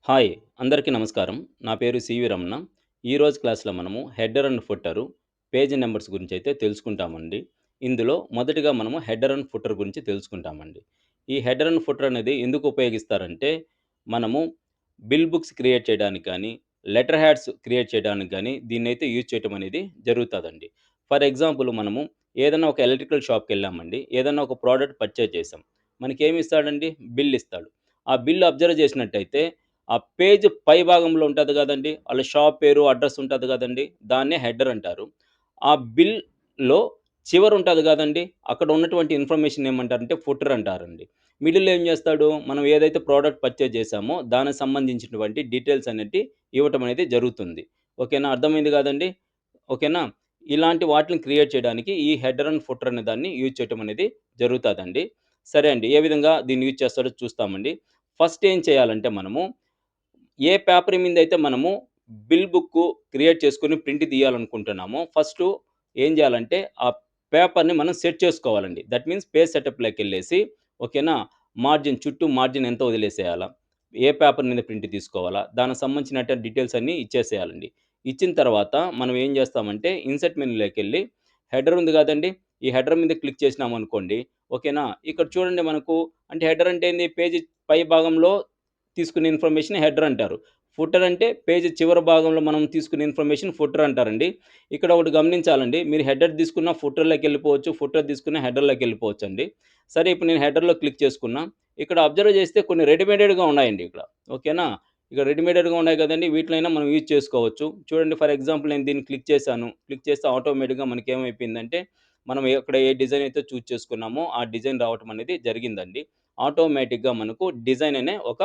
Hi! అందరికీ నమస్కారం. నా పేరు సివి రమణ. ఈరోజు క్లాస్‌లో మనము header and footer, page numbers గురించైతే తెలుసుకుంటామండి. ఇందులో మొదటిగా మనము హెడర్ అండ్ ఫుటర్ గురించి తెలుసుకుంటామండి. ఈ హెడర్ అండ్ ఫుటర్ అనేది ఎందుకు ఉపయోగిస్తారంటే, మనము బిల్ బుక్స్ క్రియేట్ చేయడానికి గానీ, లెటర్ హెడ్స్ క్రియేట్ చేయడానికి గానీ, దీన్నైతే యూజ్ చేయటం అనేది జరుగుతాదండి. ఫర్ ఎగ్జాంపుల్ మనము ఏదన్నా ఒక ఎలక్ట్రికల్ షాప్‌కెళ్ళామండి. ఏదన్నా ఒక ప్రోడక్ట్ పర్చేజ్ చేసాం. మనకేమి ఇస్తాడండి? బిల్ ఇస్తాడు. ఆ బిల్ అబ్జర్వ్ చేసినట్టయితే ఆ పేజ్ పై భాగంలో ఉంటది గదండీ! ఆళ్ళ షాప్ పేరు, అడ్రెస్ ఉంటది గదండీ! దాన్నే హెడర్ అంటారు. ఆ బిల్‌లో చివరుంటది గదండీ! అక్కడ ఉన్నటువంటి ఇన్ఫర్మేషన్ ఏమంటారంటే ఫుటర్ అంటారండి. మిడిల్‌లో ఏం జేస్తాడు? మనం ఏదైతే ప్రోడక్ట్ పర్చేజ్ చేసామో దానికి సంబంధించినటువంటి డీటెయిల్స్ అనేటివి ఇవ్వటం అనేది జరుగుతుంది. ఓకేనా? అర్థమైంది గదండీ! ఓకేనా? ఇలాంటి వాటిని క్రియేట్ చేయడానికి ఈ హెడర్ అండ్ ఫుటర్ అనే దాన్ని యూజ్ చేయటం అనేది జరుగుతాదండి. సరే అండి. ఏ విధంగా దీన్ని యూజ్ చేస్తారో చూస్తామండి. ఫస్ట్ ఏం చేయాలంటే మనము ఏ పేపర్ మీదైతే మనము బిల్ బుక్కు క్రియేట్ చేసుకొని ప్రింట్ తీయాలనుకుంటున్నామో, ఫస్టు ఏం జేయాలంటే, ఆ పేపర్‌ని మనం సెట్ చేసుకోవాలండి. దట్ మీన్స్ పేజ్ సెటప్‌లోకెళ్ళేసి ఓకేనా, చుట్టూ మార్జిన్ ఎంత వదిలేసేయాలా, ఏ పేపర్ మీద ప్రింట్ తీసుకోవాలా, దానికి సంబంధించినటువంటి డీటెయిల్స్ అన్నీ ఇచ్చేసేయాలండి. ఇచ్చిన తర్వాత మనం ఏం జేస్తామంటే, ఇన్సర్ట్ మెనూలోకెళ్ళి హెడర్ ఉంది గదండీ! ఈ హెడర్ మీద క్లిక్ చేసినామనుకోండి, ఓకేనా. ఇక్కడ చూడండి మనకు అంటే హెడర్ అంటే ఏంది? పేజీ పై భాగంలో తీసుకునే ఇన్ఫర్మేషన్ హెడర్ అంటారు. ఫుటర్ అంటే పేజీ చివరి భాగంలో మనం తీసుకునే ఇన్ఫర్మేషన్ ఫుటర్ అంటారండి. ఇక్కడ ఒకటి గమనించాలండి. మీరు హెడర్ తీసుకున్న ఫుటర్‌లోకెళ్ళిపోవచ్చు. ఫుటర్ తీసుకున్న హెడర్‌లోకెళ్ళిపోవచ్చండి. సరే ఇప్పుడు నేను హెడర్‌లో క్లిక్ చేసుకున్నా. ఇక్కడ అబ్జర్వ్ చేస్తే కొన్ని రెడీమేడెడ్‌గా ఉన్నాయండి ఇక్కడ. ఓకేనా? ఇక రెడీమేడెడ్‌గా ఉన్నాయి కదండీ! వీటినైనా మనం యూజ్ చేసుకోవచ్చు. చూడండి ఫర్ ఎగ్జాంపుల్ నేను దీన్ని క్లిక్ చేశాను. క్లిక్ చేస్తే ఆటోమేటిక్‌గా మనకేమైపోయిందంటే, మనం ఎక్కడ ఏ డిజైన్ అయితే చూజ్ చేసుకున్నామో ఆ డిజైన్ రావటం అనేది జరిగిందండి. ఆటోమేటిక్‌గా మనకు డిజైన్ అనే ఒక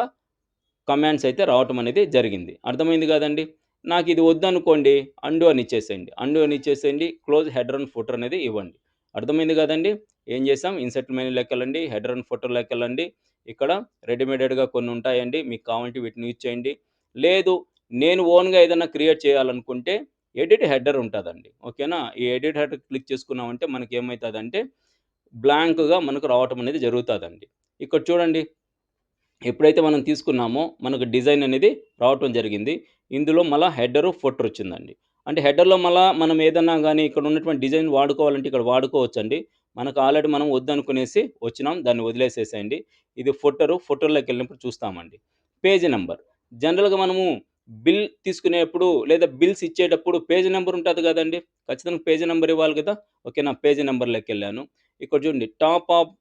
కమాండ్స్ అయితే రావటం అనేది జరిగింది. అర్థమైంది గదండీ! నాకిది వద్దనుకోండి అండు అని ఇచ్చేసేయండి. అండు అని ఇచ్చేసేయండి. క్లోజ్ హెడర్ అండ్ ఫుటర్ అనేది ఇవ్వండి. అర్థమైంది గదండీ! ఏం చేసాం ఇన్సర్ట్ మెనూలోకెళ్ళండి. హెడర్ అండ్ ఫుటర్‌లోకెళ్ళండి. ఇక్కడ రెడీమేడెడ్‌గా కొన్ని ఉంటాయండి. మీకు కావాలంటే వీటిని యూజ్ చేయండి. లేదు నేను ఓన్‌గా ఏదైనా క్రియేట్ చేయాలనుకుంటే ఎడిట్ హెడర్ ఉంటదండి. ఓకేనా? ఈ ఎడిట్ హెడర్ క్లిక్ చేసుకున్నామంటే మనకేమైతదంటే బ్లాంక్‌గా మనకు రావటం అనేది జరుగుతాదండి. ఇక్కడ చూడండి ఎప్పుడైతే మనం తీసుకున్నామో, మనకు డిజైన్ అనేది రావటం జరిగింది. ఇందులో మళ్ళా హెడరు, ఫుటర్ వచ్చిందండి. అంటే హెడర్‌లో మళ్ళా మనం ఏదన్నా గాని ఇక్కడ ఉన్నటువంటి డిజైన్ వాడుకోవాలంటే ఇక్కడ వాడుకోవచ్చండి. మనకు ఆల్రెడీ మనం వద్దనుకునేసి వచ్చినాం. దాన్ని వదిలేసేసేయండి. ఇది ఫుటరు. ఫుటర్‌లోకెళ్ళినప్పుడు చూస్తామండి. Page number. జనరల్‌గా మనము బిల్ తీసుకునేప్పుడు లేదా బిల్స్ ఇచ్చేటప్పుడు పేజ్ నంబర్ ఉంటది గదండీ! ఖచ్చితంగా పేజ్ నంబర్ ఇవ్వాలి గదా! ఓకే. నా పేజ్ నంబర్‌లోకెళ్ళాను. ఇక్కడ చూడండి టాప్ ఆఫ్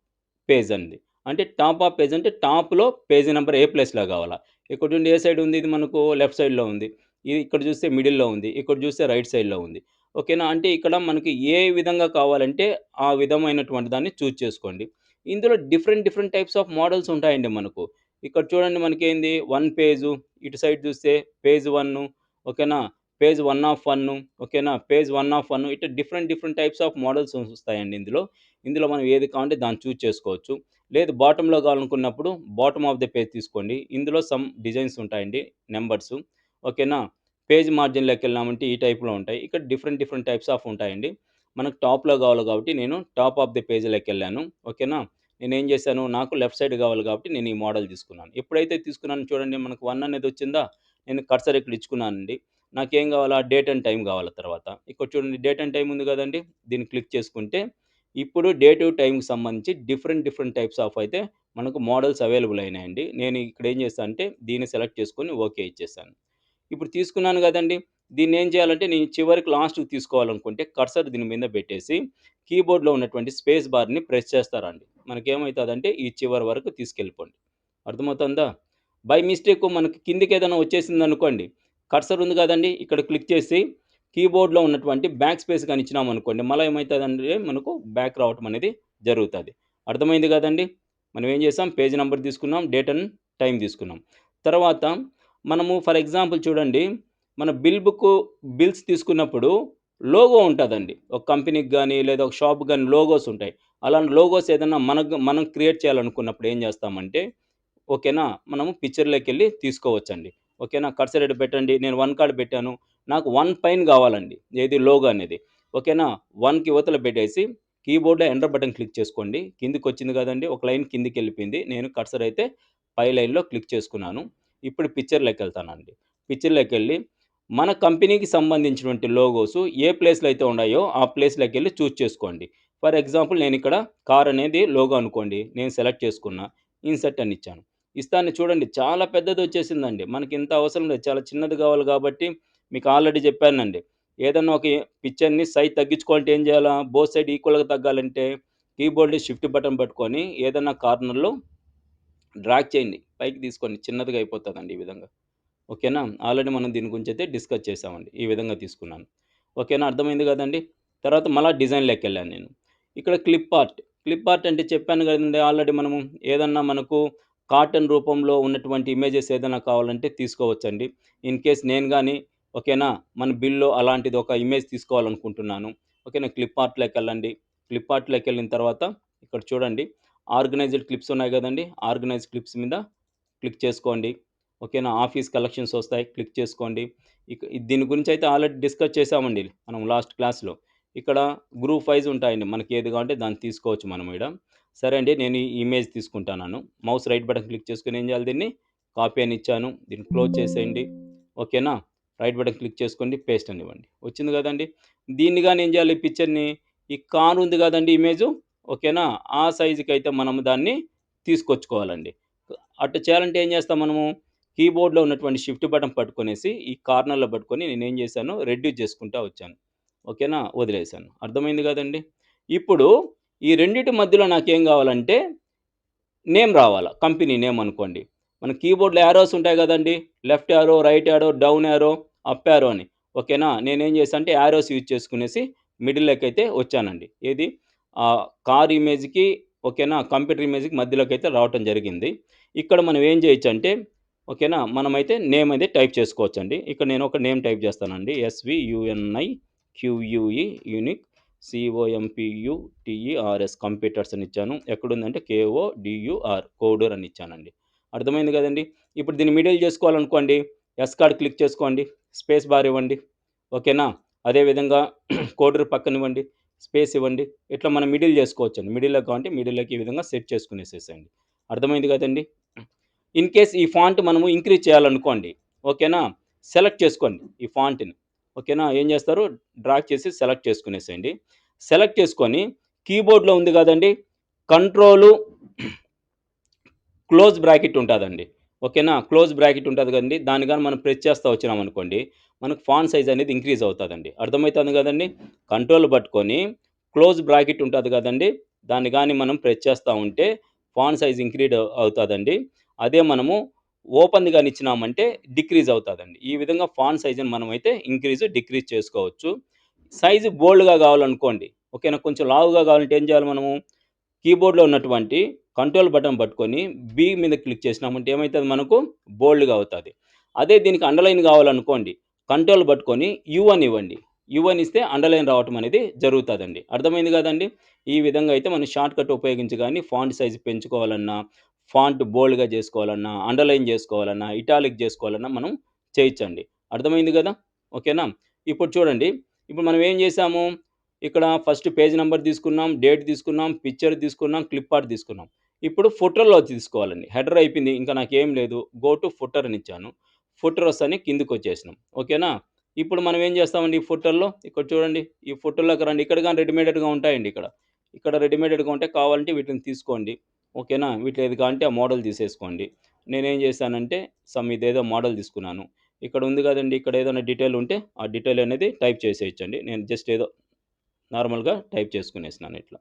పేజ్ అండి. అంటే టాప్ ఆఫ్ పేజ్ అంటే టాప్‌లో పేజీ నంబర్ ఏ ప్లేస్‌లో గావాలా? ఇక్కడ చూడండి ఏ సైడ్ ఉంది ఇది మనకు లెఫ్ట్ సైడ్‌లో ఉంది. ఇది ఇక్కడ చూస్తే మిడిల్‌లో ఉంది. ఇక్కడ చూస్తే రైట్ సైడ్‌లో ఉంది. ఓకేనా? అంటే ఇక్కడ మనకి ఏ విధంగా కావాలంటే ఆ విధమైనటువంటి దాన్ని చూజ్ చేసుకోండి. ఇందులో different different types of models ఉంటాయండి మనకు. ఇక్కడ చూడండి మనకేంది 1 పేజు, ఇటు సైడ్ చూస్తే పేజ్ 1 ఓకేనా? పేజ్ 1 ఆఫ్ 1 ఓకేనా? పేజ్ 1 ఆఫ్ 1 ఇట్లా different different types of models వస్తాయండి ఇందులో. ఇందులో మనం ఏది కావాలంటే దాన్ని చూజ్ చేసుకోవచ్చు. లేదు బాటమ్‌లో కావాలనుకున్నప్పుడు బాటమ్ ఆఫ్ ది పేజ్ తీసుకోండి. ఇందులో సమ్ డిజైన్స్ ఉంటాయండి. నంబర్సు. ఓకేనా? పేజ్ మార్జిన్‌లోకెళ్ళామంటే ఈ టైప్‌లో ఉంటాయి. ఇక్కడ డిఫరెంట్ డిఫరెంట్ టైప్స్ ఆఫ్ ఉంటాయండి. మనకు టాప్‌లో కావాలి కాబట్టి నేను టాప్ ఆఫ్ ది పేజ్‌లోకెళ్ళాను. ఓకేనా? నేనేం చేశాను నాకు లెఫ్ట్ సైడ్ కావాలి కాబట్టి నేను ఈ మోడల్ తీసుకున్నాను. ఎప్పుడైతే తీసుకున్నానో చూడండి మనకు 1 అనేది వచ్చిందా? నేను కర్సర్ ఇక్కడ ఇచ్చుకున్నానండి. నాకేం కావాలా? డేట్ అండ్ టైమ్ కావాలా తర్వాత. ఇక్కడ చూడండి డేట్ అండ్ టైమ్ ఉంది కదండీ! దీన్ని క్లిక్ చేసుకుంటే ఇప్పుడు డే టు టైమ్‌కి సంబంధించి డిఫరెంట్ డిఫరెంట్ టైప్స్ ఆఫ్ అయితే మనకు మోడల్స్ అవైలబుల్ అయినాయండి. నేను ఇక్కడ ఏం చేశా అంటే దీన్ని సెలెక్ట్ చేసుకొని ఓకే ఇచ్చేసాను. ఇప్పుడు తీసుకున్నాను గదండీ! దీన్నేం చేయాలంటే నేను చివరికి లాస్ట్‌కి తీసుకోవాలనుకుంటే కర్సర్ దీని మీద పెట్టేసి కీబోర్డ్‌లో ఉన్నటువంటి స్పేస్ బార్‌ని ప్రెస్ చేస్తారండి. మనకేమైతదంటే ఈ చివరి వరకు తీసుకెళ్ళిపోండి. అర్థమవుతుందా? బై మిస్టేక్ మనకి కిందకేదైనా వచ్చేసిందనుకోండి, కర్సర్ ఉంది గదండీ! ఇక్కడ క్లిక్ చేసి కీబోర్డ్‌లో ఉన్నటువంటి బ్యాక్ స్పేస్ గాని ఇచ్చినామనుకోండి, మళ్ళా ఏమైతదంటే మనకు బ్యాక్ రావటం అనేది జరుగుతది. అర్థమైంది గదండీ! మనం ఏం చేసాం పేజ్ నంబర్ తీసుకున్నాం, డేట్ అండ్ టైమ్ తీసుకున్నాం. తర్వాత మనము ఫర్ ఎగ్జాంపుల్ చూడండి, మన బిల్స్ తీసుకున్నప్పుడు లోగో ఉంటదండి. ఒక కంపెనీకి గాని, లేదా ఒక షాప్‌కి గాని లోగోస్ ఉంటాయి. అలాంటి లోగోస్ ఏదన్నా మనం క్రియేట్ చేయాలనుకున్నప్పుడు ఏం చేస్తామంటే, ఓకేనా, మనము పిక్చర్‌లోకెళ్ళి తీసుకోవచ్చండి. ఓకేనా, కర్సర్ ఈడ పెట్టండి. నేను 1 కాడ పెట్టాను. నాకు 1 పైన కావాలండి. ఏది లోగో అనేది. ఓకేనా, 1కి ఇవతల పెట్టేసి కీబోర్డ్‌లో ఎంటర్ బటన్ క్లిక్ చేసుకోండి. కిందకొచ్చింది కదండీ! ఒక లైన్ కిందకెళ్ళిపోయింది. నేను కర్సర్ అయితే పై లైన్‌లో క్లిక్ చేసుకున్నాను. ఇప్పుడు పిక్చర్‌లోకెళ్తానండి. పిక్చర్‌లోకెళ్ళి మన కంపెనీకి సంబంధించినటువంటి లోగోసు ఏ ప్లేస్‌లో అయితే ఉన్నాయో, ఆ ప్లేస్‌లోకెళ్ళి చూజ్ చేసుకోండి. ఫర్ ఎగ్జాంపుల్ నేనిక్కడ కార్ అనేది లోగో అనుకోండి. నేను సెలెక్ట్ చేసుకున్నా. ఇన్సర్ట్ అని ఇచ్చాను. ఇస్తాను చూడండి చాలా పెద్దదొచ్చేసిందండి. మనకింత అవసరం లేదు. చాలా చిన్నది కావాలి కాబట్టి మీకు ఆల్రెడీ చెప్పానండి. ఏదన్నా ఒక పిక్చర్‌ని సైజ్ తగ్గించుకోవాలంటే ఏం చేయాలా? బోత్ సైడ్ ఈక్వల్‌గా తగ్గాలంటే కీబోర్డ్‌లో షిఫ్ట్ బటన్ పట్టుకొని ఏదన్నా కార్నర్‌లో డ్రాగ్ చేయండి. పైకి తీసుకొని చిన్నదిగా అయిపోతదండి ఈ విధంగా. ఓకేనా? ఆల్రెడీ మనం దీని గురించైతే డిస్కస్ చేసామండి. ఈ విధంగా తీసుకున్నాను. ఓకేనా? అర్థమైంది గదండీ! తర్వాత మళ్ళా డిజైన్‌లోకెళ్ళాను నేను. ఇక్కడ క్లిప్ ఆర్ట్. క్లిప్ ఆర్ట్ అంటే చెప్పాను గదండీ ఆల్రెడీ మనము ఏదన్నా మనకు కార్టూన్ రూపంలో ఉన్నటువంటి ఇమేజెస్ ఏదైనా కావాలంటే తీసుకోవచ్చండి. ఇన్ కేస్ నేను గాని ఓకేనా? మన బిల్‌లో అలాంటిది ఒక ఇమేజ్ తీసుకోవాలనుకుంటున్నాను. ఓకేనా? క్లిప్ ఆర్ట్‌లోకెళ్ళండి. క్లిప్ ఆర్ట్‌లోకెళ్ళిన తర్వాత ఇక్కడ చూడండి ఆర్గనైజ్డ్ క్లిప్స్ ఉన్నాయి గదండీ! ఆర్గనైజ్డ్ క్లిప్స్ మీద క్లిక్ చేసుకోండి. ఓకేనా? ఆఫీస్ కలెక్షన్స్ వస్తాయి. క్లిక్ చేసుకోండి. దీని గురించయితే ఆల్రెడీ డిస్కస్ చేసామండి మనం లాస్ట్ క్లాస్‌లో. ఇక్కడ గ్రూప్ వైస్ ఉంటాయండి. మనకి ఏది కావాలంటే దాన్ని తీసుకోవచ్చు మనం ఈడ. సరే అండి. నేను ఈ ఇమేజ్ తీసుకుంటున్నాను. మౌస్ రైట్ బటన్ క్లిక్ చేసుకొని ఏం చేయాలి దీన్ని కాపీ అని ఇచ్చాను. దీన్ని క్లోజ్ చేసేయండి. ఓకేనా? రైట్ బటన్ క్లిక్ చేసుకోండి. పేస్ట్ అనివ్వండి. వచ్చింది కదండీ! దీన్ని గాని ఏం చేయాలి పిక్చర్‌ని ఈ కార్ ఉంది కదండీ ఇమేజు. ఓకేనా? ఆ సైజ్‌కైతే మనం దాన్ని తీసుకొచ్చుకోవాలండి. అట్ట చేయాలంటే ఏం చేస్తాం మనము, కీబోర్డ్‌లో ఉన్నటువంటి షిఫ్ట్ బటన్ పట్టుకొనేసి, ఈ కార్నర్‌లో పట్టుకొని నేనేం చేశాను, రెడ్యూస్ చేసుకుంటా వచ్చాను. ఓకేనా? వదిలేసాను. అర్థమైంది గదండీ! ఇప్పుడు ఈ రెండిటి మధ్యలో నాకేం గావాలంటే, నేమ్ రావాలా. కంపెనీ నేమ్ అనుకోండి. మన కీబోర్డ్‌లో యారోస్ ఉంటాయి గదండీ! Left arrow, right arrow, down arrow, up arrow అని. ఓకేనా? నేనేం చేశా అంటే యారోస్ యూజ్ చేసుకునేసి మిడిల్‌లోకైతే వచ్చానండి. ఏది కార్ ఇమేజ్‌కి ఓకేనా? కంప్యూటర్ ఇమేజ్‌కి మధ్యలోకైతే రావటం జరిగింది. ఇక్కడ మనం ఏం చేయొచ్చంటే ఓకేనా? మనమైతే నేమ్ అయితే టైప్ చేసుకోవచ్చండి. ఇక్కడ నేను ఒక నేమ్ టైప్ చేస్తానండి. ఎస్‌వియుఎన్‌ఐ క్యూయూఈ యూనిక్ COMPUTERS కంప్యూటర్స్ అని ఇచ్చాను. ఎక్కడుందంటే KODUR కోడూర్ అని ఇచ్చానండి. అర్థమైంది కదండీ! ఇప్పుడు దీన్ని మిడిల్ చేసుకోవాలనుకోండి. ఎస్ కార్డ్ క్లిక్ చేసుకోండి. స్పేస్ బార్ ఇవ్వండి. ఓకేనా? అదే విధంగా కోడూర్ పక్కనివ్వండి. స్పేస్ ఇవ్వండి. ఇట్లా మనం మిడిల్ చేసుకోవచ్చండి. మిడిల్‌లో కావాలంటే మిడిల్‌లోకి ఈ విధంగా సెట్ చేసుకునేసేసేయండి. అర్థమైంది కదండీ! ఇన్ కేస్ ఈ ఫాంట్ మనము ఇంక్రీజ్ చేయాలనుకోండి. ఓకేనా? సెలెక్ట్ చేసుకోండి ఈ ఫాంట్‌ని. ఓకేనా? ఏం చేస్తారు డ్రాగ్ చేసి సెలెక్ట్ చేసుకునేసేయండి. సెలెక్ట్ చేసుకొని కీబోర్డ్‌లో ఉంది గదండీ! కంట్రోలు క్లోజ్ బ్రాకెట్ ఉంటాదండి. ఓకేనా? క్లోజ్ బ్రాకెట్ ఉంటది కదండీ! దాన్ని గాని మనం ప్రెస్ చేస్తా వచ్చినామనుకోండి, మనకు ఫాంట్ సైజ్ అనేది ఇంక్రీజ్ అవుతదండి. అర్థమైతుంది గదండీ! కంట్రోల్ పట్టుకొని క్లోజ్ బ్రాకెట్ ఉంటది గదండీ! దాన్ని గాని మనం ప్రెస్ చేస్తా ఉంటే ఫాంట్ సైజ్ ఇంక్రీడ్ అవుతదండి. అదే మనము ఓపెన్‌ది గాని ఇచ్చినామంటే డిక్రీజ్ అవుతదండి. ఈ విధంగా ఫాంట్ సైజ్‌ని మనమైతే ఇంక్రీజ్, డిక్రీజ్ చేసుకోవచ్చు. సైజ్ బోల్డ్‌గా గావాలనుకోండి. ఓకేనా? కొంచెం లావుగా గావాలంటే ఏం చేయాలి మనము? కీబోర్డ్‌లో ఉన్నటువంటి కంట్రోల్ బటన్ పట్టుకొని బీ మీద క్లిక్ చేసినామంటే ఏమైతది మనకు బోల్డ్‌గా అవుతది. అదే దీనికి అండర్‌లైన్ కావాలనుకోండి. కంట్రోల్ పట్టుకొని యూ అని ఇవ్వండి. యూ అని ఇస్తే అండర్‌లైన్ రావటం అనేది జరుగుతదండి. అర్థమైంది కదండీ! ఈ విధంగా అయితే మనం షార్ట్‌కట్ ఉపయోగించి గాని ఫాంట్ సైజ్ పెంచుకోవాలన్నా, ఫాంట్ బోల్డ్‌గా చేసుకోవాలన్నా, అండర్‌లైన్ చేసుకోవాలన్నా, ఇటాలిక్ చేసుకోవాలన్నా మనం చేయొచ్చండి. అర్థమైంది గదా! ఓకేనా? ఇప్పుడు చూడండి. ఇప్పుడు మనం ఏం చేసాము? ఇక్కడ ఫస్ట్ పేజ్ నంబర్ తీసుకున్నాం, డేట్ తీసుకున్నాం, పిక్చర్ తీసుకున్నాం, క్లిప్ ఆర్ట్ తీసుకున్నాం. ఇప్పుడు ఫుటర్‌లో తీసుకోవాలండి. హెడర్ అయిపోయింది. ఇంకా నాకేం లేదు. గో టు ఫుటర్ అని ఇచ్చాను. ఫుటరస్ అని కిందకొచ్చేసినాం. ఓకేనా? ఇప్పుడు మనం ఏం చేస్తామండి ఈ ఫుటర్‌లో ఇక్కడ చూడండి. ఈ ఫుటర్‌లోకి రండి. ఇక్కడ గాని రెడీమేడెడ్‌గా ఉంటాయండి ఇక్కడ. ఇక్కడ రెడీమేడెడ్‌గా ఉంటే కావాలంటే వీటిని తీసుకోండి. ఓకేనా? వీటిలో ఏది కావాలంటే ఆ మోడల్ తీసేసుకోండి. నేనేం చేశానంటే ఇదేదో మోడల్ తీసుకున్నాను. ఇక్కడ ఉంది కదండీ! ఇక్కడ ఏదైనా డీటెయిల్ ఉంటే ఆ డీటెయిల్ అనేది టైప్ చేసేయొచ్చండి. నేను జస్ట్ ఏదో నార్మల్‌గా టైప్ చేసుకునేసినాను ఇట్లా.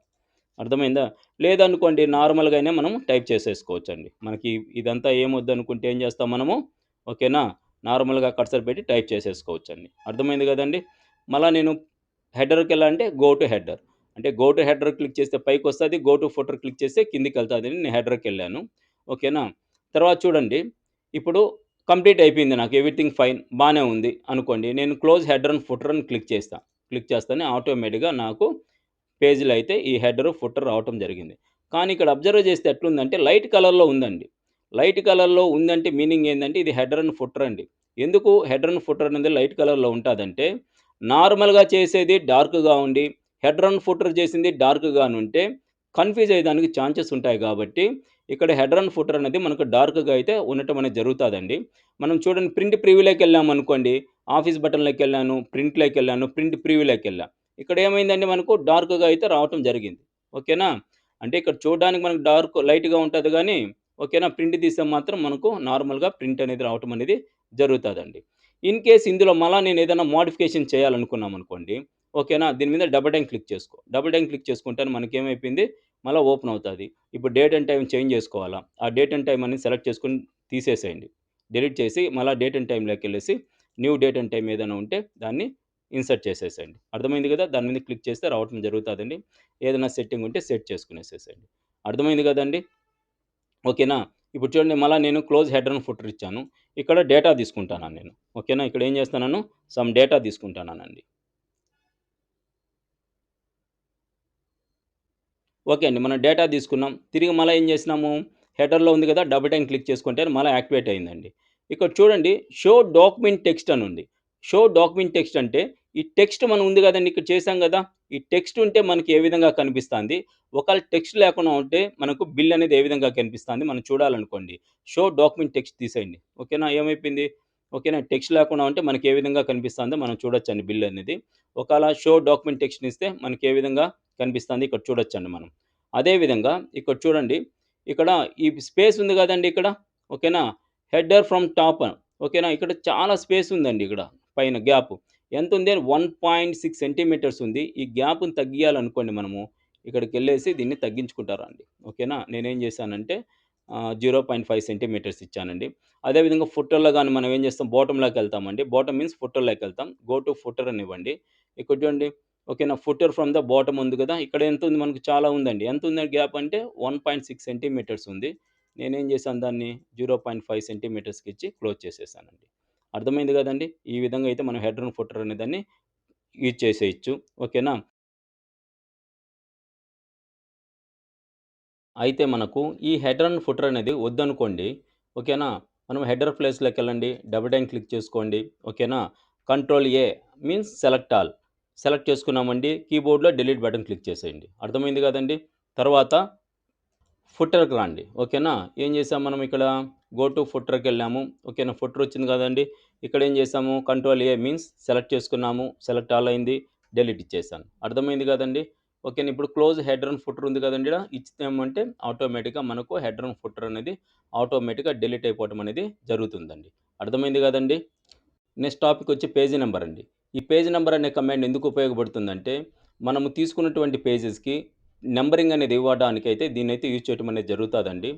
అర్థమైందా? లేదనుకోండి నార్మల్‌గానే మనం టైప్ చేసేసుకోవచ్చండి. మనకి ఇదంతా ఏమొద్దనుకుంటే ఏం చేస్తాం మనము, ఓకేనా? నార్మల్‌గా కర్సర్ పెట్టి టైప్ చేసేసుకోవచ్చండి. అర్థమైంది గదండీ! మళ్ళా నేను హెడర్‌కెళ్ళాలంటే గో టు హెడర్. అంటే గో టు హెడర్ క్లిక్ చేస్తే పైకొస్తది. గో టు ఫుటర్ క్లిక్ చేస్తే కిందకెళ్తాదని నేను హెడర్‌కెళ్ళాను. ఓకేనా? తర్వాత చూడండి, ఇప్పుడు కంప్లీట్ అయిపోయింది నాకు. ఎవ్రీథింగ్ ఫైన్ బానే ఉంది అనుకోండి. నేను క్లోజ్ హెడర్ అండ్ ఫుటర్ అని క్లిక్ చేస్తా. క్లిక్ చేస్తేనే ఆటోమేటిక్‌గా నాకు పేజ్‌లో అయితే ఈ హెడరు, ఫుటర్ రావటం జరిగింది. కానీ ఇక్కడ అబ్జర్వ్ చేస్తే ఎట్లుందంటే లైట్ కలర్‌లో ఉందండి. లైట్ కలర్‌లో ఉందంటే మీనింగ్ ఏందంటే ఇది హెడర్ అండ్ ఫుటర్ అండి. ఎందుకు హెడర్ అండ్ ఫుటర్ అనేది లైట్ కలర్‌లో ఉంటాదంటే, నార్మల్‌గా చేసేది డార్క్‌గా ఉండి, హెడర్ అండ్ ఫుటర్ చేసింది డార్క్‌గానుంటే, కన్‌ఫ్యూజ్ అయ్యేదానికి ఛాన్సెస్ ఉంటాయి గాబట్టి, ఇక్కడ హెడర్ అండ్ ఫుటర్ అనేది మనకు డార్క్‌గా అయితే ఉండటం అనేది జరుగుతాదండి. మనం చూడండి ప్రింట్ ప్రివ్యూలోకెళ్ళామనుకోండి, ఆఫీస్ బటన్‌లోకెళ్ళాను, ప్రింట్‌లోకెళ్ళాను, ప్రింట్ ప్రివ్యూలోకెళ్ళా. ఇక్కడ ఏమైందండి మనకు డార్క్‌గా అయితే రావటం జరిగింది. ఓకేనా? అంటే ఇక్కడ చూడడానికి మనకు డార్క్ లైట్‌గా ఉంటది గానీ, ఓకేనా? ప్రింట్ తీస్తే మాత్రం మనకు నార్మల్‌గా ప్రింట్ అనేది రావటం అనేది జరుగుతాదండి. ఇన్ కేస్ ఇందులో మళ్ళా నేనేదైనా మోడిఫికేషన్ చేయాలనుకున్నామనుకోండి, ఓకేనా? దీని మీద డబుల్ టైమ్ క్లిక్ చేసుకో. డబుల్ టైమ్ క్లిక్ చేసుకుంటేనే మనకేమైపోయింది, మళ్ళా ఓపెన్ అవుతాది. ఇప్పుడు డేట్ అండ్ టైమ్ చేంజ్ చేసుకోవాలా. ఆ డేట్ అండ్ టైమ్ అనేది సెలెక్ట్ చేసుకొని తీసేసేయండి. డిలీట్ చేసి మళ్ళా డేట్ అండ్ టైమ్‌లోకెళ్ళేసి న్యూ డేట్ అండ్ టైమ్ ఏదైనా ఉంటే దాన్ని ఇన్సర్ట్ చేసేసేయండి. అర్థమైంది గదా! దాని మీద క్లిక్ చేస్తే రావటం జరుగుతాదండి. ఏదైనా సెట్టింగ్ ఉంటే సెట్ చేసుకునేసేసేయండి. అర్థమైంది గదండీ! ఓకేనా? ఇప్పుడు చూడండి మళ్ళా నేను క్లోజ్ హెడర్ అండ్ ఫుటర్ ఇచ్చాను. ఇక్కడ డేటా తీసుకుంటాను నేను. ఓకేనా? ఇక్కడ ఏం చేస్తున్నాను సమ్ డేటా తీసుకుంటున్నానండి. ఓకే అండి. మనం డేటా తీసుకున్నాం. తిరిగి మళ్ళా ఏం చేసినాము, హెడర్‌లో ఉంది కదా! డబుల్ టైమ్ క్లిక్ చేసుకుంటే మళ్ళా యాక్టివేట్ అయిందండి. ఇక్కడ చూడండి షో డాక్యుమెంట్ టెక్స్ట్ అని ఉంది. షో డాక్యుమెంట్ టెక్స్ట్ అంటే ఈ టెక్స్ట్ మనం ఉంది కదండీ! ఇక్కడ చేసాం కదా! ఈ టెక్స్ట్ ఉంటే మనకి ఏ విధంగా కనిపిస్తాంది? ఒకవేళ టెక్స్ట్ లేకుండా ఉంటే మనకు బిల్ అనేది ఏ విధంగా కనిపిస్తాంది? మనం చూడాలనుకోండి. షో డాక్యుమెంట్ టెక్స్ట్ తీసేయండి. ఓకేనా? ఏమైపోయింది? ఓకేనా? టెక్స్ట్ లేకుండా ఉంటే మనకి ఏ విధంగా కనిపిస్తాందో మనం చూడొచ్చండి బిల్ అనేది. ఒకేళ షో డాక్యుమెంట్ టెక్స్ట్‌ని ఇస్తే మనకి ఏ విధంగా కనిపిస్తుంది ఇక్కడ చూడొచ్చండి మనం. అదే విధంగా ఇక్కడ చూడండి. ఇక్కడ ఈ స్పేస్ ఉంది గదండీ ఇక్కడ. ఓకేనా? హెడర్ ఫ్రమ్ టాప్ ఓకేనా? ఇక్కడ చాలా స్పేస్ ఉందండి ఇక్కడ పైన గ్యాప్. ఎంతుంది? 1.6 సెంటీమీటర్స్ ఉంది. ఈ గ్యాప్‌ని తగ్గియాలనుకోండి మనము. ఇక్కడికెళ్ళేసి దీన్ని తగ్గించుకుంటారండి. ఓకేనా? నేనేం చేశానంటే 0.5 సెంటీమీటర్స్ ఇచ్చానండి. అదే విధంగా ఫుటర్‌లో గాని మనం ఏం చేస్తాం బాటమ్‌లోకెళ్తామండి. బాటమ్ మీన్స్ ఫుటర్‌లోకెళ్తాం. గో టు ఫుటర్ అని ఇవ్వండి. ఇక్కడ చూడండి ఓకేనా. ఫుటర్ ఫ్రమ్ ద బాటమ్ ఉంది గదా! ఇక్కడ ఎంతుంది మనకు చాలా ఉందండి. ఎంతుంది గ్యాప్ అంటే 1.6 సెంటీమీటర్స్ ఉంది. నేనేం చేశాను దాన్ని 0.5 సెంటీమీటర్స్‌కి ఇచ్చి క్లోజ్ చేసేసానండి. అర్థమైంది గదండీ! ఈ విధంగా అయితే మనం హెడర్ అండ్ ఫుటర్ అనే దాన్ని యూజ్ చేసేయొచ్చు. ఓకేనా. అయితే మనకు ఈ హెడర్ అండ్ ఫుటర్ అనేది వద్దనుకోండి. ఓకేనా. మనం హెడర్ ప్లేస్‌లోకెళ్ళండి. డబుల్ టైమ్ క్లిక్ చేసుకోండి. ఓకేనా. Control A means select all. Select చేసుకున్నామండి. కీబోర్డ్‌లో డిలీట్ బటన్ క్లిక్ చేసేయండి. అర్థమైంది గదండీ! తర్వాత ఫుటర్‌కి రండి. ఓకేనా. ఏం చేసాం మనం ఇక్కడ గో టు ఫుటర్‌కెళ్ళాము. ఓకేనా. ఫుటర్ వచ్చింది కదండీ! ఇక్కడ ఏం చేసాము కంట్రోల్ ఏ మీన్స్ సెలెక్ట్ చేసుకున్నాము. సెలెక్ట్ ఆల్ అయింది. డిలీట్ ఇచ్చేసాను. అర్థమైంది కదండీ! ఓకేనా. ఇప్పుడు క్లోజ్ హెడర్ అండ్ ఫుటర్ ఉంది కదండీ! ఈడ ఇచ్చినామంటే ఆటోమేటిక్‌గా మనకు హెడర్ అండ్ ఫుటర్ అనేది ఆటోమేటిక్‌గా డిలీట్ అయిపోవటం అనేది జరుగుతుందండి. అర్థమైంది కదండీ! నెక్స్ట్ టాపిక్ వచ్చి పేజీ నంబర్ అండి. ఈ పేజీ నంబర్ అనే కమాండ్ ఎందుకు ఉపయోగపడుతుందంటే, మనము తీసుకున్నటువంటి పేజెస్‌కి నంబరింగ్ అనేది ఇవ్వడానికైతే దీన్నైతే యూజ్ చేయడం అనేది జరుగుతాదండి.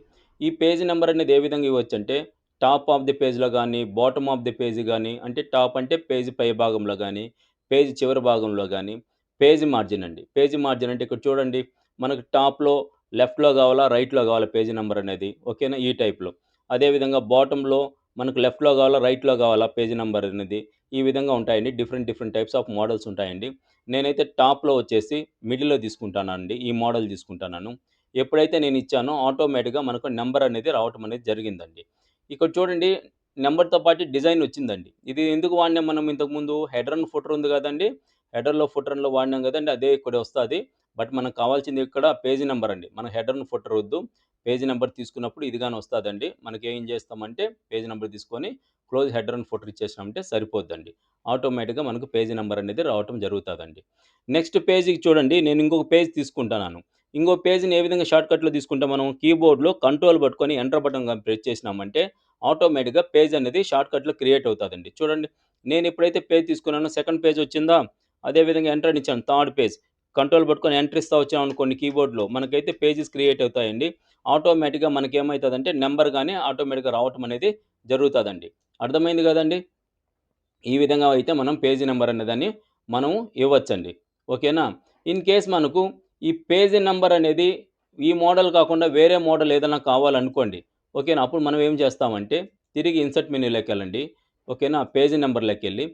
ఈ పేజీ నంబర్ అనేది ఏ విధంగా ఇవ్వచ్చంటే, టాప్ ఆఫ్ ది పేజ్‌లో గాని, బాటమ్ ఆఫ్ ది పేజ్ గాని, అంటే టాప్ అంటే పేజీ పై భాగంలో గాని, పేజీ చివరి భాగంలో గాని, పేజీ మార్జిన్ అండి. పేజీ మార్జిన్ అంటే ఇక్కడ చూడండి, మనకు టాప్‌లో లెఫ్ట్‌లో కావాలా, రైట్‌లో కావాలా పేజీ నంబర్ అనేది. ఓకేనా. ఈ టైప్‌లో. అదే విధంగా బాటమ్‌లో మనకు లెఫ్ట్‌లో కావాలా, రైట్‌లో కావాలా పేజీ నంబర్ అనేది. ఈ విధంగా ఉంటాయండి. Different different types of models ఉంటాయండి. నేనైతే టాప్‌లో వచ్చేసి మిడిల్‌లో తీసుకుంటానండి. ఈ మోడల్ తీసుకుంటున్నాను. ఎప్పుడైతే నేను ఇచ్చానో ఆటోమేటిక్‌గా మనకు నంబర్ అనేది రావటం అనేది జరిగిందండి. ఇక్కడ చూడండి నంబర్‌తో పాటు డిజైన్ వచ్చిందండి. ఇది ఎందుకు వాడినాం మనం ఇంతకుముందు హెడర్ అండ్ ఫుటర్ ఉంది కదండీ! హెడర్‌లో, ఫుటర్‌లో వాడినాం కదండీ! అదే ఇక్కడ వస్తాది. బట్ మనకు కావాల్సింది ఇక్కడ పేజీ నంబర్ అండి. మన హెడర్ అండ్ ఫుటర్ వద్దు. పేజీ నంబర్ తీసుకున్నప్పుడు ఇది గాని వస్తాదండి. మనకేం చేస్తామంటే పేజీ నంబర్ తీసుకొని క్లోజ్ హెడర్ అండ్ ఫుటర్ ఇచ్చేసినామంటే సరిపోద్దండి. ఆటోమేటిక్‌గా మనకు పేజీ నంబర్ అనేది రావటం జరుగుతాదండి. నెక్స్ట్ పేజీకి చూడండి నేను ఇంకొక పేజ్ తీసుకుంటున్నాను. ఇంకో పేజ్‌ని ఏ విధంగా షార్ట్‌కట్‌లో తీసుకుంటాం మనం కీబోర్డ్‌లో కంట్రోల్ పట్టుకొని ఎంటర్ బటన్ గాని ప్రెస్ చేసినామంటే ఆటోమేటిక్‌గా పేజ్ అనేది షార్ట్‌కట్‌లో క్రియేట్ అవుతాదండి. చూడండి నేను ఎప్పుడైతే పేజ్ తీసుకున్నానో సెకండ్ పేజ్ వచ్చిందా? అదే విధంగా ఎంటర్ అని ఇచ్చాను థర్డ్ పేజ్. కంట్రోల్ పట్టుకొని ఎంటర్ ఇస్తా వచ్చామనుకోండి కీబోర్డ్‌లో మనకైతే పేజెస్ క్రియేట్ అవుతాయండి. ఆటోమేటిక్‌గా మనకేమైతదంటే నంబర్ గాని ఆటోమేటిక్‌గా రావటం అనేది జరుగుతాదండి. అర్థమైంది గదండీ! ఈ విధంగా అయితే మనం పేజీ నంబర్ అనేదాన్ని మనం ఇవ్వచ్చండి. ఓకేనా? ఇన్ కేస్ మనకు ఈ పేజీ నంబర్ అనేది ఈ మోడల్ కాకుండా వేరే మోడల్ ఏదైనా కావాలనుకోండి. ఓకేనా? అప్పుడు మనం ఏం చేస్తామంటే తిరిగి ఇన్సర్ట్ మెనూలోకెళ్ళండి. ఓకేనా? పేజీ నంబర్‌లోకెళ్ళి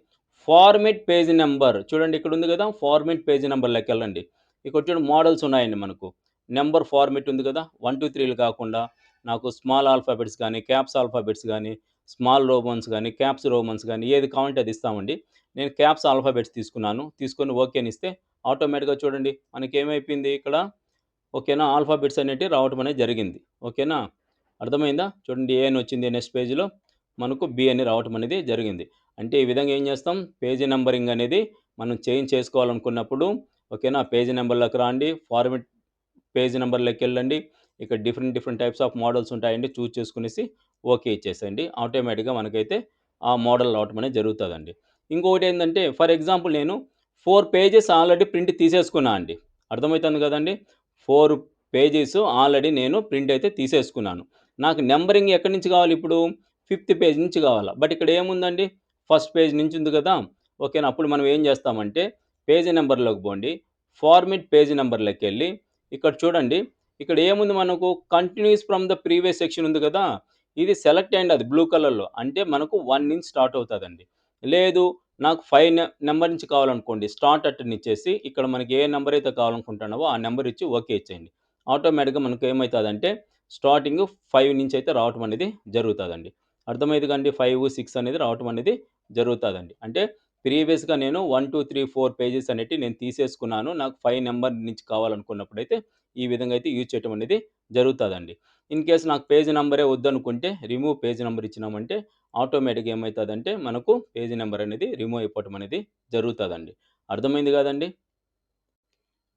ఫార్మాట్ పేజీ నంబర్ చూడండి ఇక్కడ ఉంది గదా! ఫార్మాట్ పేజీ నంబర్‌లోకెళ్ళండి. ఇక్కడ చూడండి మోడల్స్ ఉన్నాయండి మనకు. నంబర్ ఫార్మాట్ ఉంది గదా! 1, 2, 3లు కాకుండా నాకు స్మాల్ ఆల్ఫాబెట్స్ గాని, క్యాప్స్ ఆల్ఫాబెట్స్ గాని స్మాల్ రోమన్స్ గాని, క్యాప్స్ రోమన్స్ గాని ఏది కావాలంటే అది ఇస్తామండి. నేను క్యాప్స్ ఆల్ఫాబెట్స్ తీసుకున్నాను. తీసుకొని ఓకేనిస్తే ఆటోమేటిక్‌గా చూడండి మనకేమైపోయింది ఇక్కడ ఓకేనా? ఆల్ఫాబెట్స్ అనేటివి రావటం అనేది జరిగింది. ఓకేనా? అర్థమైందా? చూడండి ఏ అని వచ్చింది నెక్స్ట్ పేజ్‌లో. మనకు బి అని రావటం అనేది జరిగింది. అంటే ఈ విధంగా ఏం చేస్తాం? పేజీ నంబరింగ్ అనేది మనం చేంజ్ చేసుకోవాలనుకున్నప్పుడు ఓకేనా? పేజీ నంబర్‌లోకి రాండి. ఫార్మాట్ పేజ్ నంబర్‌లోకెళ్ళండి. ఇక్కడ different different types of models ఉంటాయండి. చూజ్ చేసుకునేసి ఓకే ఇచ్చేసేయండి. ఆటోమేటిక్‌గా మనకైతే ఆ మోడల్ రావటం అనేది జరుగుతదండి. ఇంకొకటేందంటే ఫర్ ఎగ్జాంపుల్ నేను 4 పేజెస్ ఆల్రెడీ ప్రింట్ తీసేసుకున్నా అండి. అర్థమైతుంది గదండీ! 4 పేజెస్ ఆల్రెడీ నేను ప్రింట్ అయితే తీసేసుకున్నాను. నాకు నంబరింగ్ ఎక్కడి నుంచి గావాలిప్పుడు? ఫిఫ్త్ పేజ్ నుంచి గావాల. బట్ ఇక్కడ ఏముందండి? ఫస్ట్ పేజ్ నుంచి ఉంది గదా! ఓకేనా? అప్పుడు మనం ఏం జేస్తామంటే పేజీ నంబర్‌లోకి బోండి. ఫార్మాట్ పేజీ నంబర్‌లోకెళ్ళి ఇక్కడ చూడండి. ఇక్కడ ఏముంది మనకు continuous from the previous section ఉంది గదా! ఇది సెలెక్ట్ అయింది అది బ్లూ కలర్‌లో. అంటే మనకు 1 నుంచి స్టార్ట్ అవుతదండి. లేదు నాకు 5 నంబర్ నుంచి కావాలనుకోండి. స్టార్ట్ అట్ అని ఇచ్చేసి ఇక్కడ మనకి ఏ నంబర్ అయితే కావాలనుకుంటున్నావో ఆ నంబర్ ఇచ్చి ఓకే ఇచ్చేయండి. ఆటోమేటిక్‌గా మనకు ఏమైతదంటే స్టార్టింగ్ 5 నుంచి అయితే రావటం అనేది జరుగుతదండి. అర్థమైంది కదండీ! 5, 6 అనేది రావటం అనేది జరుగుతదండి. అంటే ప్రీవియస్‌గా నేను 1, 2, 3, 4 పేజెస్ అనేటివి నేను తీసేసుకున్నాను. నాకు 5 నంబర్ నుంచి కావాలనుకున్నప్పుడైతే ఈ విధంగా అయితే యూజ్ చేయటం అనేది జరుగుతదండి. ఇన్ కేస్ నాకు పేజ్ నంబరే వద్దనుకుంటే రిమూవ్ పేజ్ నంబర్ ఇచ్చినామంటే ఆటోమేటిక్‌గా ఏమైతదంటే మనకు పేజ్ నంబర్ అనేది రిమూవ్ అయిపోవటం అనేది జరుగుతదండి. అర్థమైంది గదండీ!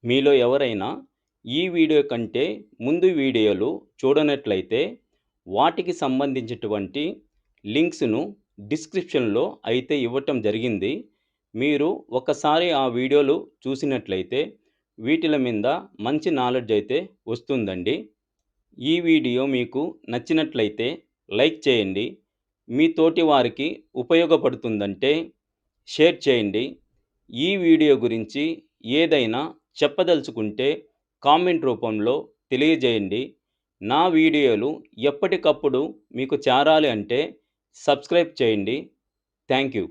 మీలో ఎవరైనా ఈ వీడియో కంటే ముందు వీడియోలు చూడనట్లయితే వాటికి సంబంధించినటువంటి లింక్స్‌ను డిస్క్రిప్షన్‌లో అయితే ఇవ్వటం జరిగింది. మీరు ఒకసారి ఆ వీడియోలు చూసినట్లయితే వీటిల మీద మంచి నాలెడ్జ్ అయితే వస్తుందండి. ఈ వీడియో మీకు నచ్చినట్లయితే లైక్ చేయండి. మీ తోటి వారికి ఉపయోగపడుతుందంటే షేర్ చేయండి. ఈ వీడియో గురించి ఏదైనా చెప్పదలుచుకుంటే కామెంట్ రూపంలో తెలియజేయండి. నా వీడియోలు ఎప్పటికప్పుడు మీకు చేరాలి అంటే సబ్స్క్రైబ్ చేయండి. Thank you.